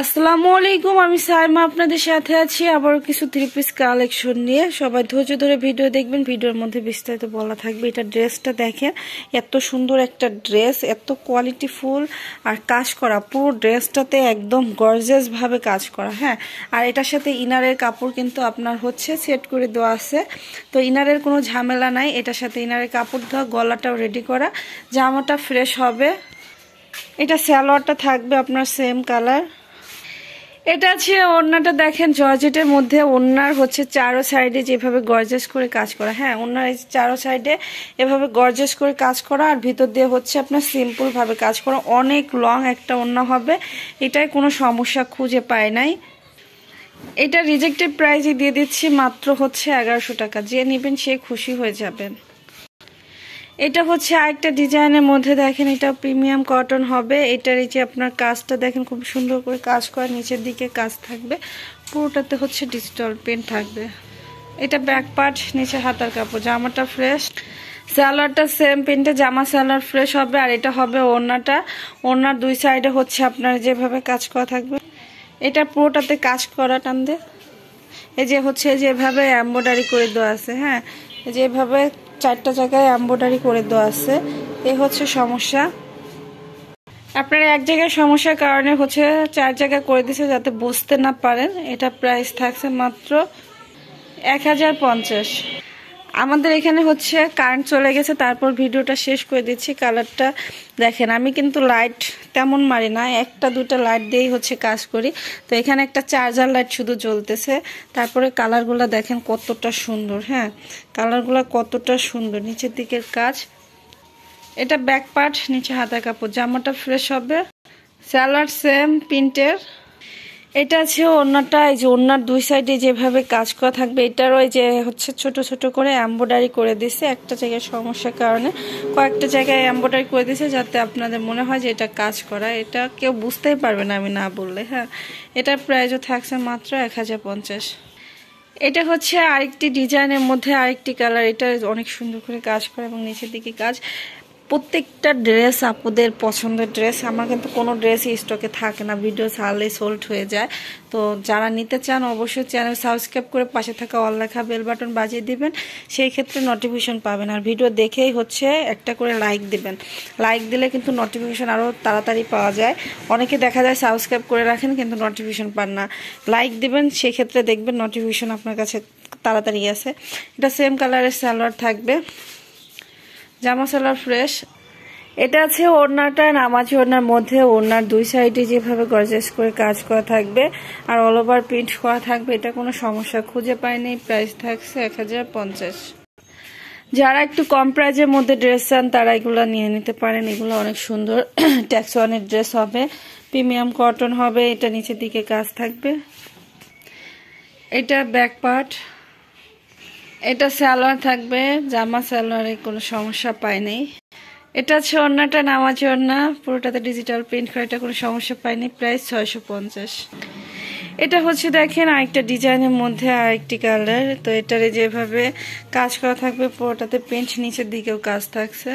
আসসালামু আলাইকুম, আমি সাইমা আপনাদের সাথে আছি আবার কিছু থ্রি পিস কালেকশন নিয়ে। সবাই ধৈর্য ধরে ভিডিও দেখবেন, ভিডিওর মধ্যে বিস্তারিত বলা থাকবে। এটা ড্রেসটা দেখেন, এত সুন্দর একটা ড্রেস, এত কোয়ালিটিফুল আর কাজ করা, পুরো ড্রেসটাতে একদম গর্জিয়াস ভাবে কাজ করা। হ্যাঁ, আর এটার সাথে ইনারের কাপড় কিন্তু আপনার হচ্ছে সেট করে দেওয়া আছে, তো ইনারের কোনো ঝামেলা নাই। এটার সাথে ইনারের কাপড় দেওয়া, গলাটাও রেডি করা, জামাটা ফ্রেশ হবে। এটা সালোয়ারটা থাকবে আপনার সেম কালার। এটা আছে ওড়নাটা, দেখেন জর্জেটের মধ্যে। ওড়নার হচ্ছে চারো সাইডে যেভাবে গর্জাস করে কাজ করা। হ্যাঁ, ওড়নার এই চারো সাইডে এভাবে গর্জাস করে কাজ করা, আর ভিতর দিয়ে হচ্ছে আপনার সিম্পল ভাবে কাজ করা। অনেক লং একটা ওড়না হবে, এটাই কোনো সমস্যা খুঁজে পায় নাই। এটা রিজেক্টেড প্রাইসে দিয়ে দিচ্ছি মাত্র হচ্ছে 1100 টাকা। যে নেবেন সে খুশি হয়ে যাবেন। এটা হচ্ছে আরেকটা ডিজাইনের মধ্যে, দেখেন এটা প্রিমিয়াম কটন হবে। এটার এই যে আপনার কাজটা দেখেন, খুব সুন্দর করে কাজ করা, নিচের দিকে কাজ থাকবে, পুরোটাতে হচ্ছে ডিজিটাল প্রিন্ট থাকবে। এটা ব্যাক পার্ট, নিচে হাতার কাপড়। জামাটা ফ্রেশ, সালোয়ারটা সেম প্রিন্টে, জামা সালোয়ার ফ্রেশ হবে। আর এটা হবে ওড়নাটা, ওড়নার দুই সাইডে হচ্ছে আপনার যেভাবে কাজ করা থাকবে। এটা পুরোটাতে কাজ করা টান দিয়ে, এই যে হচ্ছে যেভাবে এমব্রয়ডারি করে দেওয়া আছে। হ্যাঁ, যেভাবে চারটা জায়গায় এমব্রয়ডারি করে দেওয়া আছে। এ হচ্ছে সমস্যা, আপনারা এক জায়গায় সমস্যার কারণে হচ্ছে 4 জায়গায় করে দিছে যাতে বুঝতে না পারেন। এটা প্রাইস থাকছে মাত্র 1050। আমাদের এখানে হচ্ছে কারেন্ট চলে গেছে, তারপর ভিডিওটা শেষ করে দিচ্ছি। কালারটা দেখেন, আমি কিন্তু লাইট তেমন মারি না, একটা দুটা লাইট দিয়েই হচ্ছে কাজ করি। তো এখানে একটা চার্জার লাইট শুধু জ্বলতেছে। তারপরে কালারগুলো দেখেন কতটা সুন্দর। হ্যাঁ, কালারগুলো কতটা সুন্দর, নিচের দিকের কাজ। এটা ব্যাক পার্ট, নিচে হাতা কাপড়। জামাটা ফ্রেশ হবে, সালোয়ার সেম প্রিন্টের। এটা আছে ওড়নাটা, এই যে ওড়নার দুই সাইডে যেভাবে কাজ করা থাকবে। এটারও এই যে হচ্ছে ছোট ছোট করে এমব্রয়ডারি করে দিছে, একটা জায়গায় সমস্যার কারণে কয়েকটা জায়গায় এমব্রয়ডারি করে দিছে, যাতে আপনাদের মনে হয় যে এটা কাজ করা। এটা কেউ বুঝতেই পারবে না আমি না বললে। হ্যাঁ, এটার প্রাইসও থাকছে মাত্র 1050। এটা হচ্ছে আরেকটি ডিজাইনের মধ্যে আরেকটি কালার। এটা অনেক সুন্দর করে কাজ করা এবং নিচের দিকে কাজ। প্রত্যেকটা ড্রেস আপুদের পছন্দের ড্রেস। আমার কিন্তু কোনো ড্রেসই স্টকে থাকে না, ভিডিও ছাড়লেই সোল্ড হয়ে যায়। তো যারা নিতে চান অবশ্যই চ্যানেল সাবস্ক্রাইব করে পাশে থাকা অল লেখা বেল বাটন বাজিয়ে দিবেন, সেই ক্ষেত্রে নোটিফিকেশন পাবেন। আর ভিডিও দেখেই হচ্ছে একটা করে লাইক দিবেন, লাইক দিলে কিন্তু নোটিফিকেশন আরও তাড়াতাড়ি পাওয়া যায়। অনেকে দেখা যায় সাবস্ক্রাইব করে রাখেন কিন্তু নোটিফিকেশন পান না, লাইক দিবেন, সেই ক্ষেত্রে দেখবেন নোটিফিকেশন আপনার কাছে তাড়াতাড়ি আসে। এটা সেম কালারের সালোয়ার থাকবে, জামা সালোয়ার ফ্রেশ। এটা আছে ওড়নাটা, নামাজি ওড়নার মধ্যে। ওড়নার দুই সাইডে যেভাবে গর্জিয়াস করে কাজ করা থাকবে আর অল ওভার প্রিন্ট করা থাকবে। এটা কোনো সমস্যা খুঁজে পাইনি। প্রাইস থাকছে 1050। যারা একটু কম প্রাইজের মধ্যে ড্রেস চান তারা এগুলো নিয়ে নিতে পারেন। এগুলো অনেক সুন্দর ট্যাক্স ওয়ানের ড্রেস হবে, প্রিমিয়াম কটন হবে। এটা নিচের দিকে কাজ থাকবে। এটা ব্যাক পার্ট, এটা সালোয়ার থাকবে, জামা সালোয়ারে কোনো সমস্যা পাইনি। এটা হচ্ছে ওড়নাটা, নামাজি ওড়না, পুরোটাতে ডিজিটাল প্রিন্ট করা, এটা কোনো সমস্যা পাইনি। প্রাইস 650। এটা হচ্ছে দেখেন আরেকটা ডিজাইনের মধ্যে আরেকটি কালার। তো এটারে যেভাবে কাজ করা থাকবে, পুরোটাতে প্রিন্ট, নিচের দিকেও কাজ থাকছে।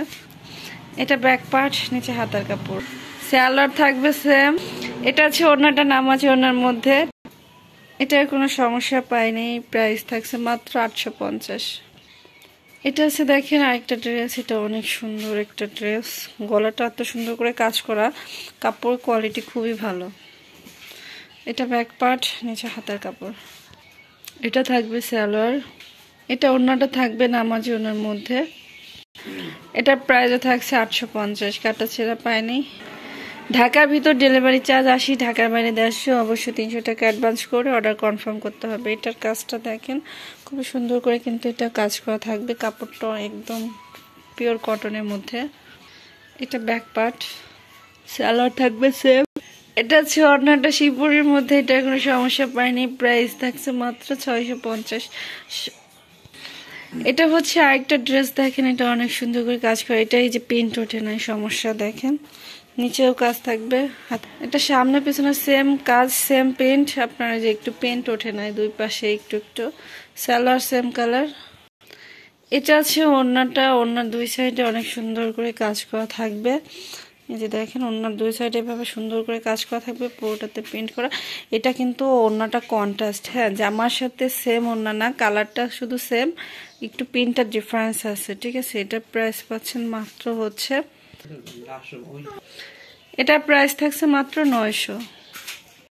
এটা ব্যাক পার্ট, নিচে হাতার কাপড়, সালোয়ার থাকবে সেম। এটা হচ্ছে ওড়নাটা, নামাজি ওড়নার মধ্যে। এটার কোনো সমস্যা পাইনি। প্রাইস থাকছে মাত্র 850। এটা আছে দেখেন আরেকটা ড্রেস। এটা অনেক সুন্দর একটা ড্রেস, গলাটা এত সুন্দর করে কাজ করা, কাপড় কোয়ালিটি খুবই ভালো। এটা ব্যাক পার্ট, নিচে হাতার কাপড়। এটা থাকবে সালোয়ার। এটা ওড়নাটা থাকবে নামাজি ওড়নার মধ্যে। এটার প্রাইসও থাকছে 850। কাটা ছেঁড়া পায়নি। ঢাকার ভিতর ডেলিভারি চার্জ 80, ঢাকার বাইরে 150। অবশ্যই 300 টাকা অ্যাডভান্স করে অর্ডার কনফার্ম করতে হবে। এটার কাজটা দেখেন খুব সুন্দর করে কিন্তু এটা কাজ করা থাকবে, কাপড়টা একদম পিওর কটনের মধ্যে। এটা ব্যাক পার্ট, সালোয়ার থাকবে সেম। এটা হচ্ছে ওড়নাটা শিবপুরের মধ্যে, এটা কোনো সমস্যা পায়নি। প্রাইস থাকছে মাত্র 650। এটা হচ্ছে আরেকটা ড্রেস, দেখেন এটা অনেক সুন্দর করে কাজ করে। এটা এই যে প্রিন্ট ওঠে না, সমস্যা দেখেন, নিচেও কাজ থাকবে। এটা সামনে পিছনে সেম কাজ, সেম প্রিন্ট, আপনারা যে একটু প্রিন্ট ওঠে না দুই পাশে একটু একটু। Salwar same colour. এটা আছে ওড়নাটা, ওড়নার দুই সাইডে অনেক সুন্দর করে কাজ করা থাকবে। এই যে দেখেন ওড়নার দুই সাইডে এভাবে সুন্দর করে কাজ করা থাকবে, পুরোটাতে প্রিন্ট করা। এটা কিন্তু ওড়নাটা কন্ট্রাস্ট, হ্যাঁ জামার সাথে সেম ওড়না না, কালারটা শুধু সেম, একটু প্রিন্টটার ডিফারেন্স আছে, ঠিক আছে। এটার প্রাইস পাচ্ছেন মাত্র হচ্ছে, এটার প্রাইস থাকছে মাত্র 900।